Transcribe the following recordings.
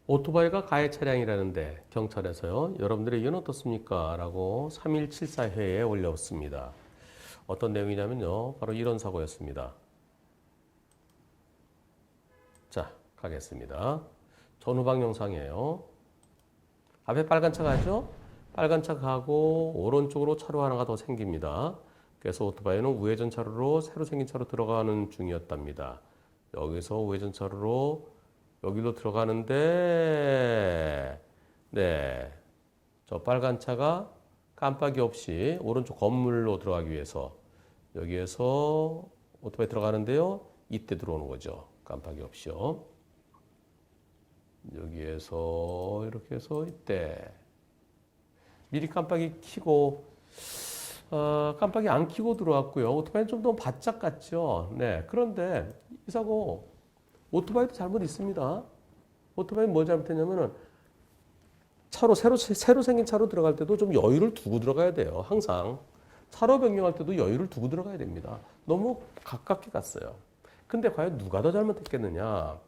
오토바이가 가해 차량이라는데 경찰에서요. 여러분들의 의견은 어떻습니까? 라고 3174회에 올렸습니다. 어떤 내용이냐면요. 바로 이런 사고였습니다. 자, 가겠습니다. 전후방 영상이에요. 앞에 빨간 차 가죠? 빨간 차 가고 오른쪽으로 차로 하나가 더 생깁니다. 그래서 오토바이는 우회전 차로로 새로 생긴 차로 들어가는 중이었답니다. 여기서 우회전 차로로 여기로 들어가는데 네, 저 빨간 차가 깜빡이 없이 오른쪽 건물로 들어가기 위해서 여기에서 오토바이 들어가는데요. 이때 들어오는 거죠. 깜빡이 없이요. 여기에서 이렇게 해서 이때 미리 깜빡이 켜고 깜빡이 안 켜고 들어왔고요. 오토바이는 좀 더 바짝 같죠. 네, 그런데 이 사고 오토바이도 잘못 있습니다. 오토바이는 뭐 잘못했냐면은 차로 새로 생긴 차로 들어갈 때도 좀 여유를 두고 들어가야 돼요. 항상 차로 변경할 때도 여유를 두고 들어가야 됩니다. 너무 가깝게 갔어요. 근데 과연 누가 더 잘못했겠느냐?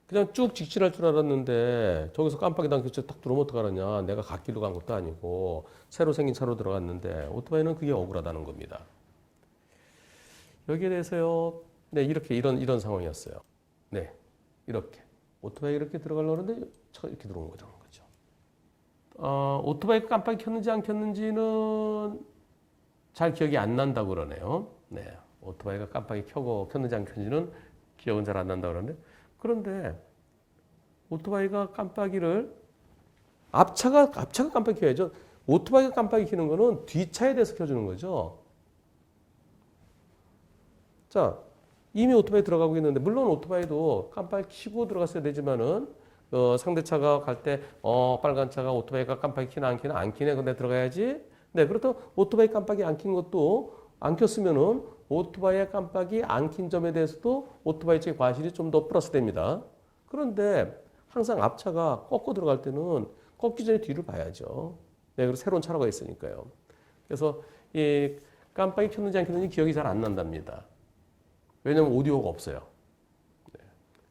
그냥 쭉 직진할 줄 알았는데 저기서 깜빡이 당겨서 딱 들어오면 어떡하느냐. 내가 갓길로 간 것도 아니고 새로 생긴 차로 들어갔는데 오토바이는 그게 억울하다는 겁니다. 여기에 대해서요. 네, 이런 상황이었어요. 네, 이렇게 오토바이 이렇게 들어가려고 하는데 차가 이렇게 들어온 거죠. 오토바이가 깜빡이 켰는지 안 켰는지는 잘 기억이 안 난다고 그러네요. 네, 오토바이가 깜빡이 켰는지 안 켰는지는 기억은 잘 안 난다고 그러는데 그런데 오토바이가 깜빡이를 앞차가 깜빡이 켜야죠. 오토바이가 깜빡이 켜는 거는 뒷차에 대해서 켜주는 거죠. 자, 이미 오토바이 들어가고 있는데 물론 오토바이도 깜빡이 켜고 들어갔어야 되지만은 상대차가 갈 때 빨간 차가 오토바이가 깜빡이 켜나 안 켜네 근데 들어가야지. 네, 그렇다고 오토바이 깜빡이 안 킨 것도 안 켰으면은 오토바이의 깜빡이 안 킨 점에 대해서도 오토바이 측의 과실이 좀 더 플러스 됩니다. 그런데 항상 앞차가 꺾고 들어갈 때는 꺾기 전에 뒤를 봐야죠. 네, 그리고 새로운 차로가 있으니까요. 그래서 이 깜빡이 켰는지 안 켰는지 기억이 잘 안 난답니다. 왜냐면 오디오가 없어요. 네.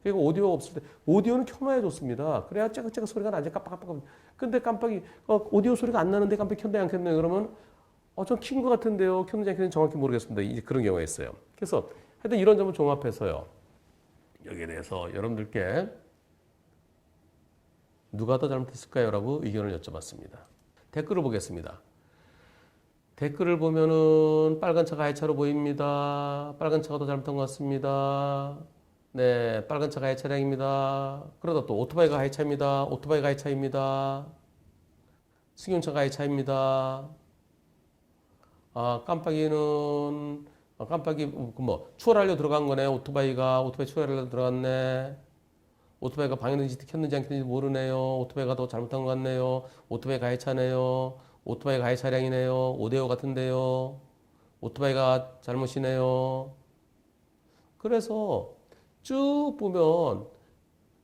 그리고 오디오가 없을 때 오디오는 켜놔야 좋습니다. 그래야 째깍째깍 소리가 나지 깜빡깜빡. 근데 깜빡이 오디오 소리가 안 나는데 깜빡이 켰네 안 켰네 그러면 전 킨 것 같은데요. 켰는지 안 켰는지 정확히 모르겠습니다. 이제 그런 경우가 있어요. 그래서 하여튼 이런 점을 종합해서요. 여기에 대해서 여러분들께 누가 더 잘못했을까요? 라고 의견을 여쭤봤습니다. 댓글을 보겠습니다. 댓글을 보면은 빨간 차가 하이차로 보입니다. 빨간 차가 더 잘못한 것 같습니다. 네, 빨간 차가 하이 차량입니다. 그러다 또 오토바이가 하이차입니다. 오토바이가 하이차입니다. 승용차가 하이차입니다. 깜빡이 추월하려 들어간 거네. 오토바이 추월하려 들어갔네. 오토바이가 방해든지 켰는지 안 켰는지 모르네요. 오토바이가 더 잘못한 것 같네요. 오토바이가 하이차네요. 오토바이가 하이 차량이네요. 5대5 같은데요. 오토바이가 잘못이네요. 그래서 쭉 보면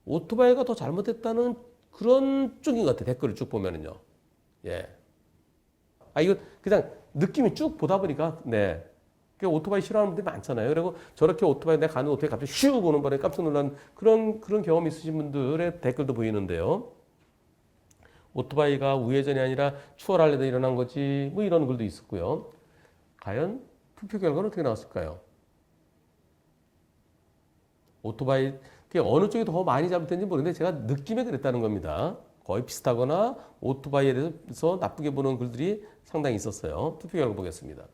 오토바이가 더 잘못했다는 그런 쪽인 것 같아요. 댓글을 쭉 보면은요. 예. 이거 그냥 느낌이 쭉 보다 보니까, 네. 오토바이 싫어하는 분들이 많잖아요. 그리고 저렇게 내가 가는 오토바이 갑자기 슉 오는 바람에 깜짝 놀란 그런 경험 있으신 분들의 댓글도 보이는데요. 오토바이가 우회전이 아니라 추월하려다 일어난 거지 뭐 이런 글도 있었고요. 과연 투표 결과는 어떻게 나왔을까요? 오토바이 그게 어느 쪽이 더 많이 잘못된지 모르겠는데 제가 느낌에 그랬다는 겁니다. 거의 비슷하거나 오토바이에 대해서 나쁘게 보는 글들이 상당히 있었어요. 투표 결과 보겠습니다.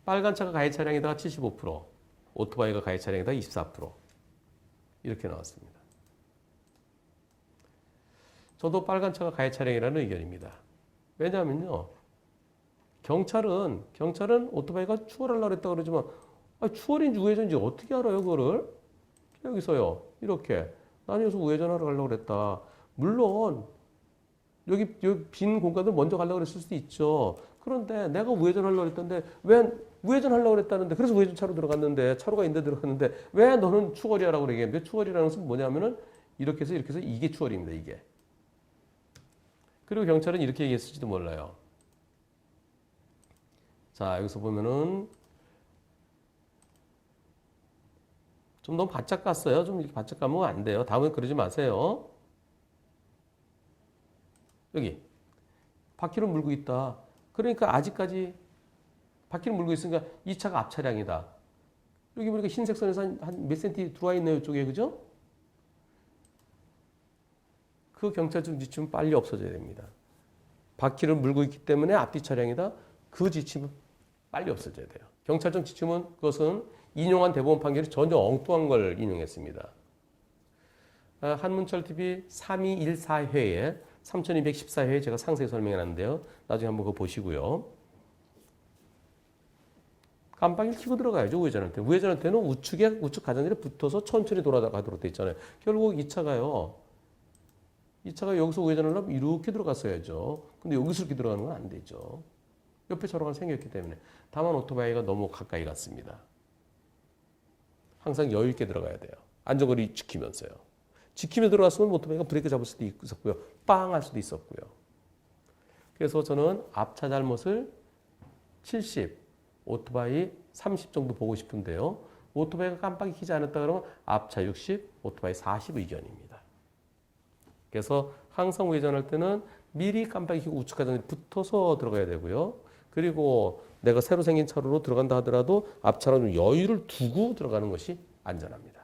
빨간 차가 가해 차량에다가 75%, 오토바이가 가해 차량에다가 24% 이렇게 나왔습니다. 저도 빨간 차가 가해 차량이라는 의견입니다. 왜냐하면요. 경찰은 오토바이가 추월하려고 했다고 그러지만 추월인지 우회전인지 어떻게 알아요, 그거를? 여기서요. 이렇게. 나는 여기서 우회전하러 가려고 그랬다. 물론 여기 빈 공간을 먼저 가려고 그랬을 수도 있죠. 그런데 내가 우회전하려고 했던데 왜 우회전하려고 그랬다는데 그래서 우회전 차로 들어갔는데 차로가 있는데 들어갔는데 왜 너는 추월이라고 그러겠는데 추월이라는 것은 뭐냐면은 이렇게 해서 이게 추월입니다. 이게. 그리고 경찰은 이렇게 얘기했을지도 몰라요. 자, 여기서 보면은 좀 너무 바짝 갔어요. 좀 이렇게 바짝 가면 안 돼요. 다음엔 그러지 마세요. 여기 바퀴를 물고 있다. 그러니까 아직까지 바퀴를 물고 있으니까 이 차가 앞 차량이다. 여기 보니까 흰색 선에서 한 몇 센티 들어와 있네요. 이쪽에 그죠? 그 경찰청 지침은 빨리 없어져야 됩니다. 바퀴를 물고 있기 때문에 앞뒤 차량이다. 그 지침은 빨리 없어져야 돼요. 경찰청 지침은 그것은 인용한 대법원 판결이 전혀 엉뚱한 걸 인용했습니다. 한문철TV 3214회에 3214회에 제가 상세히 설명해놨는데요. 나중에 한번 그거 보시고요. 깜빡이를 켜고 들어가야죠. 우회전할 때. 우회전할 때는 우측 가장자리에 붙어서 천천히 돌아가도록 돼 있잖아요. 결국 이 차가 여기서 우회전을 하면 이렇게 들어갔어야죠. 근데 여기서 이렇게 들어가는 건 안 되죠. 옆에 저로가 생겼기 때문에. 다만 오토바이가 너무 가까이 갔습니다. 항상 여유 있게 들어가야 돼요. 안전거리 지키면서요. 지키며 들어갔으면 오토바이가 브레이크 잡을 수도 있었고요. 빵 할 수도 있었고요. 그래서 저는 앞차 잘못을 70, 오토바이 30 정도 보고 싶은데요. 오토바이가 깜빡이 켜지 않았다 그러면 앞차 60, 오토바이 40 의견입니다. 그래서 항상 우회전할 때는 미리 깜빡이 켜고 우측 가장에 붙어서 들어가야 되고요. 그리고 내가 새로 생긴 차로로 들어간다 하더라도 앞차로 좀 여유를 두고 들어가는 것이 안전합니다.